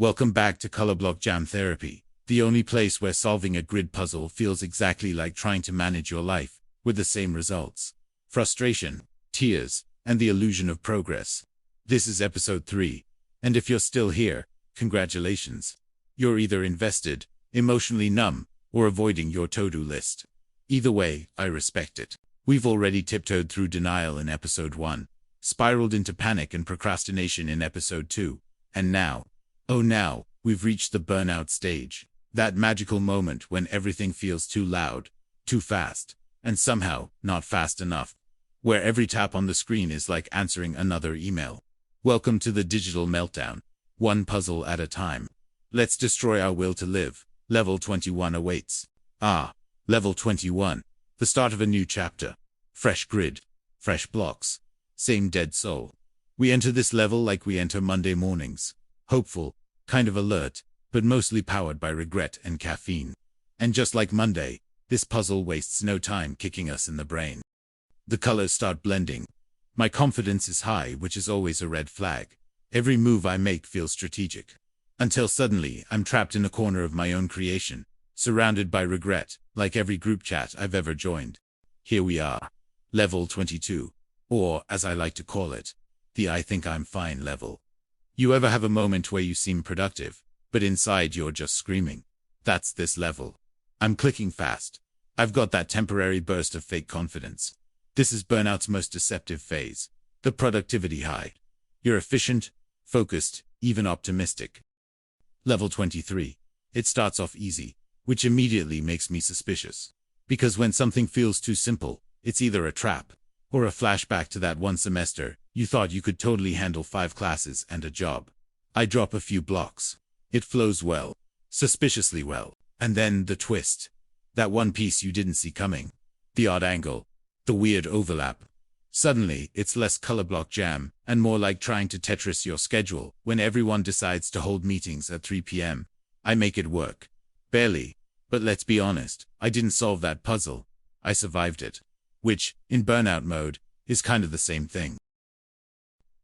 Welcome back to Color Block Jam Therapy, the only place where solving a grid puzzle feels exactly like trying to manage your life, with the same results: frustration, tears, and the illusion of progress. This is episode 3, and if you're still here, congratulations. You're either invested, emotionally numb, or avoiding your to-do list. Either way, I respect it. We've already tiptoed through denial in episode 1, spiraled into panic and procrastination in episode 2, and now, we've reached the burnout stage. That magical moment when everything feels too loud, too fast, and somehow not fast enough. Where every tap on the screen is like answering another email. Welcome to the digital meltdown. One puzzle at a time. Let's destroy our will to live. Level 21 awaits. Level 21. The start of a new chapter. Fresh grid. Fresh blocks. Same dead soul. We enter this level like we enter Monday mornings. Hopeful, kind of alert, but mostly powered by regret and caffeine. And just like Monday, this puzzle wastes no time kicking us in the brain. The colors start blending. My confidence is high, which is always a red flag. Every move I make feels strategic. Until suddenly, I'm trapped in a corner of my own creation, surrounded by regret, like every group chat I've ever joined. Here we are. Level 22. Or, as I like to call it, the I think I'm fine level. You ever have a moment where you seem productive, but inside you're just screaming? That's this level. I'm clicking fast. I've got that temporary burst of fake confidence. This is burnout's most deceptive phase. The productivity high. You're efficient, focused, even optimistic. Level 23. It starts off easy, which immediately makes me suspicious. Because when something feels too simple, it's either a trap, or a flashback to that one semester you thought you could totally handle 5 classes and a job. I drop a few blocks. It flows well, suspiciously well. And then the twist. That one piece you didn't see coming. The odd angle. The weird overlap. Suddenly, it's less color block jam, and more like trying to Tetris your schedule when everyone decides to hold meetings at 3 p.m. I make it work. Barely. But let's be honest, I didn't solve that puzzle. I survived it. Which, in burnout mode, is kind of the same thing.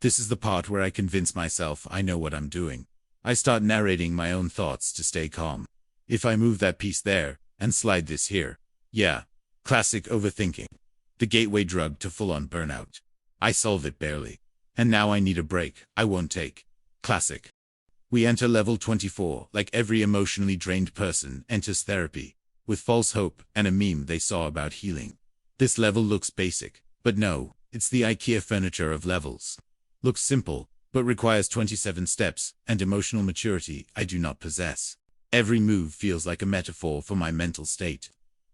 This is the part where I convince myself I know what I'm doing. I start narrating my own thoughts to stay calm. If I move that piece there, and slide this here. Yeah. Classic overthinking. The gateway drug to full-on burnout. I solve it barely. And now I need a break I won't take. Classic. We enter level 24 like every emotionally drained person enters therapy, with false hope and a meme they saw about healing. This level looks basic, but no, it's the IKEA furniture of levels. Looks simple, but requires 27 steps and emotional maturity I do not possess. Every move feels like a metaphor for my mental state.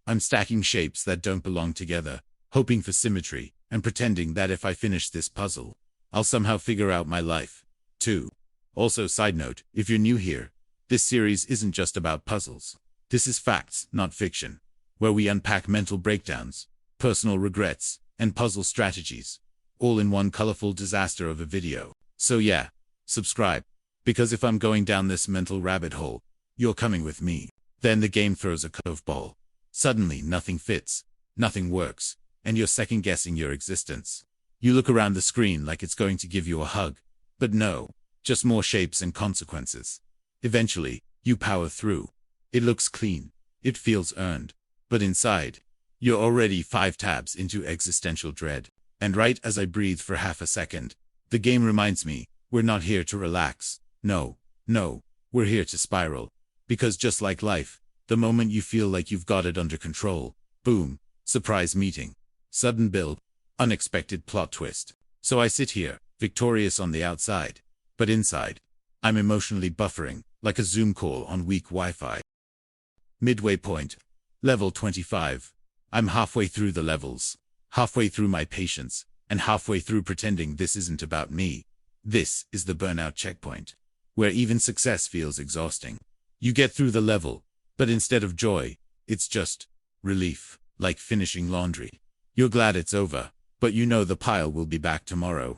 I'm stacking shapes that don't belong together, hoping for symmetry, and pretending that if I finish this puzzle, I'll somehow figure out my life, too. Also, side note, if you're new here, this series isn't just about puzzles. This is facts, not fiction, where we unpack mental breakdowns, personal regrets, and puzzle strategies, all in one colorful disaster of a video. So yeah, subscribe, because if I'm going down this mental rabbit hole, you're coming with me. Then the game throws a curveball. Suddenly nothing fits, nothing works, and you're second-guessing your existence. You look around the screen like it's going to give you a hug, but no, just more shapes and consequences. Eventually, you power through. It looks clean, it feels earned, but inside, you're already 5 tabs into existential dread. And right as I breathe for half a second, the game reminds me, we're not here to relax. No, we're here to spiral. Because just like life, the moment you feel like you've got it under control, boom, surprise meeting, sudden build, unexpected plot twist. So I sit here, victorious on the outside, but inside, I'm emotionally buffering, like a Zoom call on weak Wi-Fi. Midway point. Level 25. I'm halfway through the levels, halfway through my patience, and halfway through pretending this isn't about me. This is the burnout checkpoint, where even success feels exhausting. You get through the level, but instead of joy, it's just relief, like finishing laundry. You're glad it's over, but you know the pile will be back tomorrow.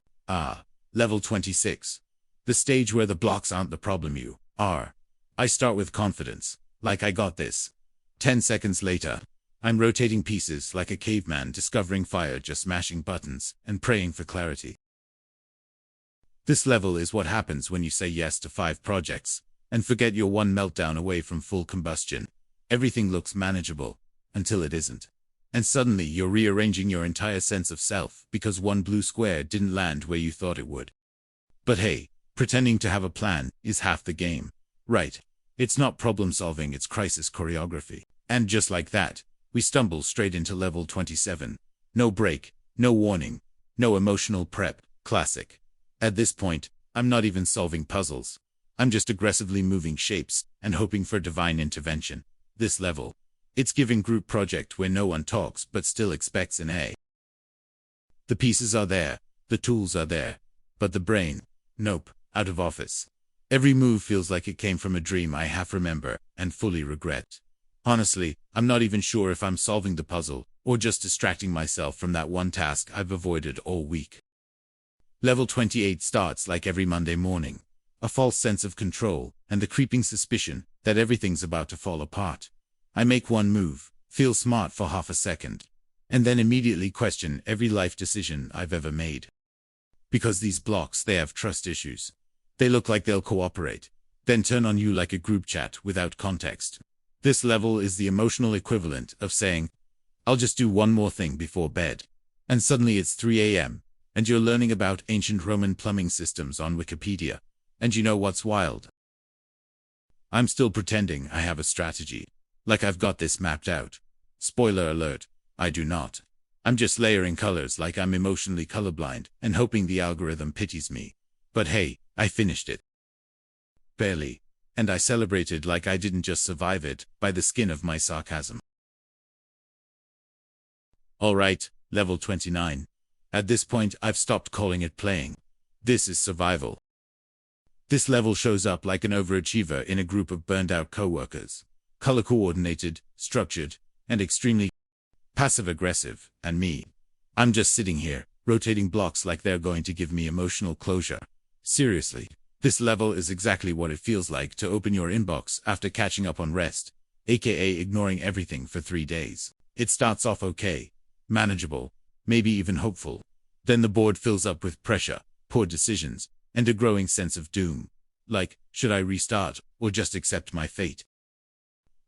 Level 26. The stage where the blocks aren't the problem you are. I start with confidence, like I got this. 10 seconds later, I'm rotating pieces like a caveman discovering fire, just smashing buttons and praying for clarity. This level is what happens when you say yes to 5 projects, and forget you're one meltdown away from full combustion. Everything looks manageable, until it isn't. And suddenly you're rearranging your entire sense of self because one blue square didn't land where you thought it would. But hey, pretending to have a plan is half the game. Right? It's not problem solving, it's crisis choreography. And just like that, we stumble straight into level 27. No break, no warning, no emotional prep. Classic. At this point, I'm not even solving puzzles. I'm just aggressively moving shapes and hoping for divine intervention. This level, it's giving group project where no one talks but still expects an A. The pieces are there, the tools are there, but the brain, nope, out of office. Every move feels like it came from a dream I half remember and fully regret. Honestly, I'm not even sure if I'm solving the puzzle or just distracting myself from that one task I've avoided all week. Level 28 starts like every Monday morning. A false sense of control and the creeping suspicion that everything's about to fall apart. I make one move, feel smart for half a second, and then immediately question every life decision I've ever made. Because these blocks, they have trust issues. They look like they'll cooperate, then turn on you like a group chat without context. This level is the emotional equivalent of saying, I'll just do one more thing before bed. And suddenly it's 3 a.m., and you're learning about ancient Roman plumbing systems on Wikipedia. And you know what's wild? I'm still pretending I have a strategy. Like I've got this mapped out. Spoiler alert, I do not. I'm just layering colors like I'm emotionally colorblind and hoping the algorithm pities me. But hey, I finished it. Barely. And I celebrated like I didn't just survive it, by the skin of my sarcasm. Alright, level 29. At this point I've stopped calling it playing. This is survival. This level shows up like an overachiever in a group of burned-out co-workers. Color-coordinated, structured, and extremely passive-aggressive, and me. I'm just sitting here, rotating blocks like they're going to give me emotional closure. Seriously, this level is exactly what it feels like to open your inbox after catching up on rest, aka ignoring everything for 3 days. It starts off okay, manageable, maybe even hopeful. Then the board fills up with pressure, poor decisions, and a growing sense of doom. Like, should I restart, or just accept my fate?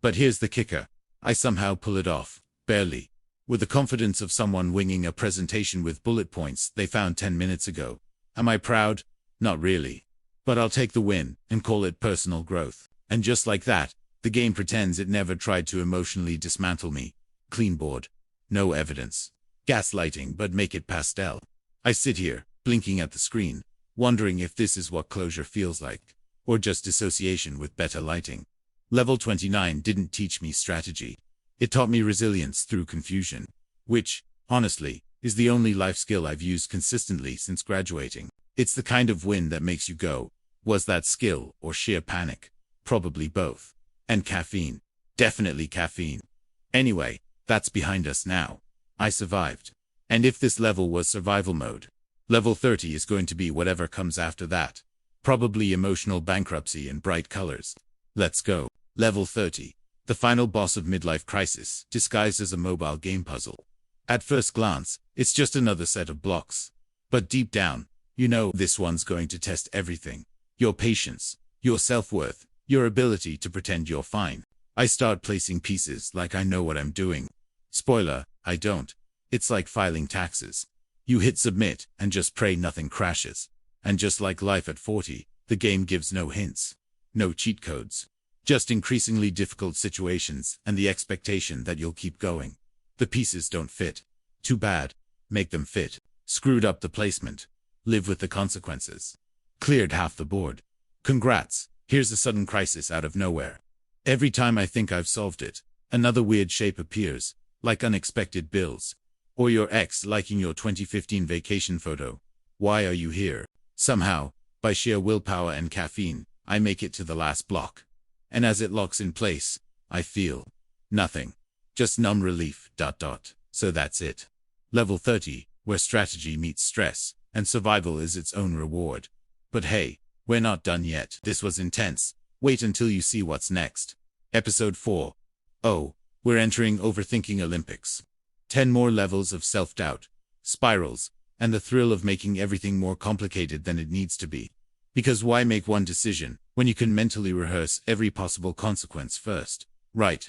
But here's the kicker. I somehow pull it off, barely. With the confidence of someone winging a presentation with bullet points they found 10 minutes ago. Am I proud? Not really. But I'll take the win, and call it personal growth. And just like that, the game pretends it never tried to emotionally dismantle me. Clean board. No evidence. Gaslighting, but make it pastel. I sit here, blinking at the screen, wondering if this is what closure feels like, or just dissociation with better lighting. Level 29 didn't teach me strategy. It taught me resilience through confusion, which, honestly, is the only life skill I've used consistently since graduating. It's the kind of win that makes you go, was that skill or sheer panic? Probably both. And caffeine. Definitely caffeine. Anyway, that's behind us now. I survived. And if this level was survival mode, level 30 is going to be whatever comes after that. Probably emotional bankruptcy in bright colors. Let's go. Level 30. The final boss of Midlife Crisis, disguised as a mobile game puzzle. At first glance, it's just another set of blocks. But deep down, you know this one's going to test everything. Your patience, your self-worth, your ability to pretend you're fine. I start placing pieces like I know what I'm doing. Spoiler, I don't. It's like filing taxes. You hit submit and just pray nothing crashes. And just like life at 40, the game gives no hints. No cheat codes. Just increasingly difficult situations and the expectation that you'll keep going. The pieces don't fit. Too bad. Make them fit. Screwed up the placement. Live with the consequences. Cleared half the board. Congrats. Here's a sudden crisis out of nowhere. Every time I think I've solved it, another weird shape appears, like unexpected bills. Or your ex liking your 2015 vacation photo. Why are you here? Somehow, by sheer willpower and caffeine, I make it to the last block. And as it locks in place, I feel nothing. Just numb relief. So that's it. Level 30, where strategy meets stress, and survival is its own reward. But hey, we're not done yet. This was intense. Wait until you see what's next. Episode 4. Oh, we're entering Overthinking Olympics. 10 more levels of self-doubt, spirals, and the thrill of making everything more complicated than it needs to be. Because why make one decision when you can mentally rehearse every possible consequence first, right?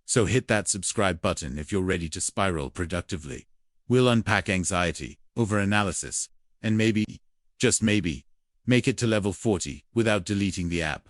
So hit that subscribe button if you're ready to spiral productively. We'll unpack anxiety, overanalysis, and maybe, just maybe, make it to level 40 without deleting the app.